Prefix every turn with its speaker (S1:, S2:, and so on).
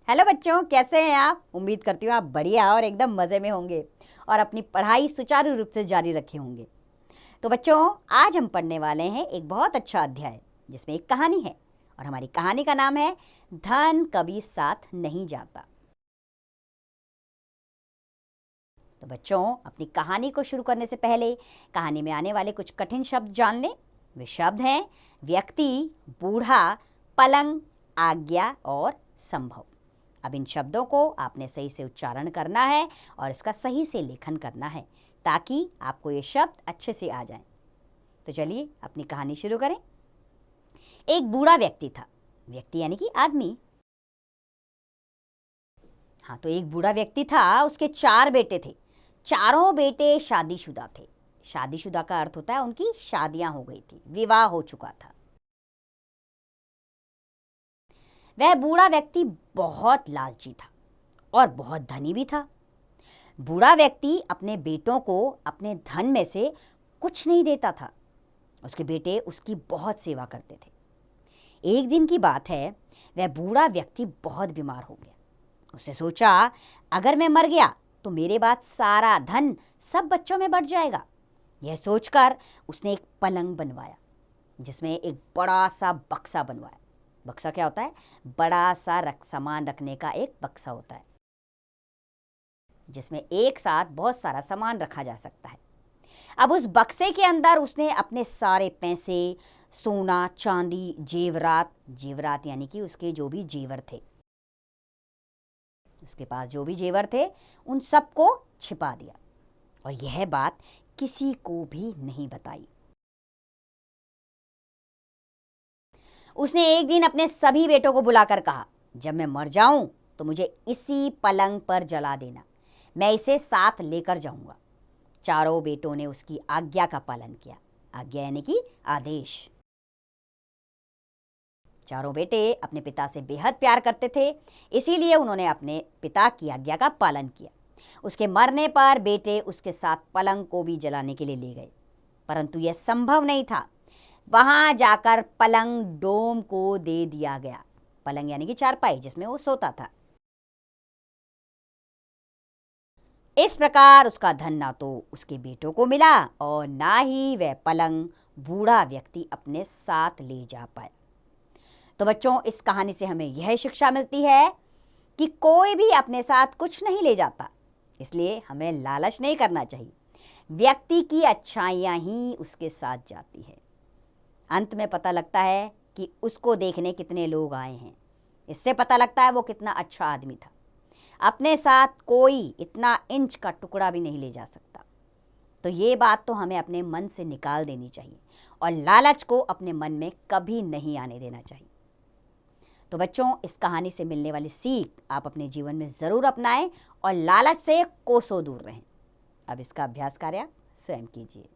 S1: Hello बच्चों, कैसे हैं आप? उम्मीद करती हूँ आप बढ़िया और एकदम मज़े में होंगे और अपनी पढ़ाई सुचारू रूप से जारी रखे होंगे। तो बच्चों, आज हम पढ़ने वाले हैं एक बहुत अच्छा अध्याय जिसमें एक कहानी है और हमारी कहानी का नाम है धन कभी साथ नहीं जाता। तो बच्चों, अपनी कहानी को शुरू करने से पहले कहानी में आने वाले कुछ कठिन शब्द जान लें। वे शब्द हैं व्यक्ति, बूढ़ा, पलंग, आज्ञा और संभव। अब इन शब्दों को आपने सही से उच्चारण करना है और इसका सही से लेखन करना है ताकि आपको ये शब्द अच्छे से आ जाएं। तो चलिए अपनी कहानी शुरू करें। एक बूढ़ा व्यक्ति था। व्यक्ति यानी कि आदमी। हाँ, तो एक बूढ़ा व्यक्ति था, उसके 4 बेटे थे। चारों बेटे शादीशुदा थे। शादीशुदा का अर्थ होता है उनकी शादियां हो गई थी, विवाह हो चुका था। वह बूढ़ा व्यक्ति बहुत लालची था और बहुत धनी भी था। बूढ़ा व्यक्ति अपने बेटों को अपने धन में से कुछ नहीं देता था। उसके बेटे उसकी बहुत सेवा करते थे। एक दिन की बात है, वह बूढ़ा व्यक्ति बहुत बीमार हो गया। उसने सोचा, अगर मैं मर गया तो मेरे बाद सारा धन सब बच्चों में बढ़ जाएगा। यह सोचकर उसने एक पलंग बनवाया जिसमें एक बड़ा सा बक्सा बनवाया। बक्सा क्या होता है? बड़ा सा सामान रखने का एक बक्सा होता है जिसमें एक साथ बहुत सारा सामान रखा जा सकता है। अब उस बक्से के अंदर उसने अपने सारे पैसे, सोना, चांदी, जेवरात यानी कि उसके जो भी जेवर थे, उसके पास जो भी जेवर थे उन सबको छिपा दिया और यह बात किसी को भी नहीं बताई। उसने एक दिन अपने सभी बेटों को बुलाकर कहा, जब मैं मर जाऊं तो मुझे इसी पलंग पर जला देना, मैं इसे साथ लेकर जाऊंगा। चारों बेटों ने उसकी आज्ञा का पालन किया। आज्ञा यानी कि आदेश। चारों बेटे अपने पिता से बेहद प्यार करते थे, इसीलिए उन्होंने अपने पिता की आज्ञा का पालन किया। उसके मरने पर बेटे उसके साथ पलंग को भी जलाने के लिए ले गए, परंतु यह संभव नहीं था। वहां जाकर पलंग डोम को दे दिया गया। पलंग यानी कि चारपाई जिसमें वो सोता था। इस प्रकार उसका धन ना तो उसके बेटों को मिला और ना ही वह पलंग बूढ़ा व्यक्ति अपने साथ ले जा पाया। तो बच्चों, इस कहानी से हमें यह शिक्षा मिलती है कि कोई भी अपने साथ कुछ नहीं ले जाता, इसलिए हमें लालच नहीं करना चाहिए। व्यक्ति की अच्छाइयां ही उसके साथ जाती है। अंत में पता लगता है कि उसको देखने कितने लोग आए हैं। इससे पता लगता है वो कितना अच्छा आदमी था। अपने साथ कोई इतना इंच का टुकड़ा भी नहीं ले जा सकता। तो ये बात तो हमें अपने मन से निकाल देनी चाहिए और लालच को अपने मन में कभी नहीं आने देना चाहिए। तो बच्चों, इस कहानी से मिलने वाली सीख आप अपने जीवन में ज़रूर अपनाएं और लालच से कोसों दूर रहें। अब इसका अभ्यास कार्य स्वयं कीजिए।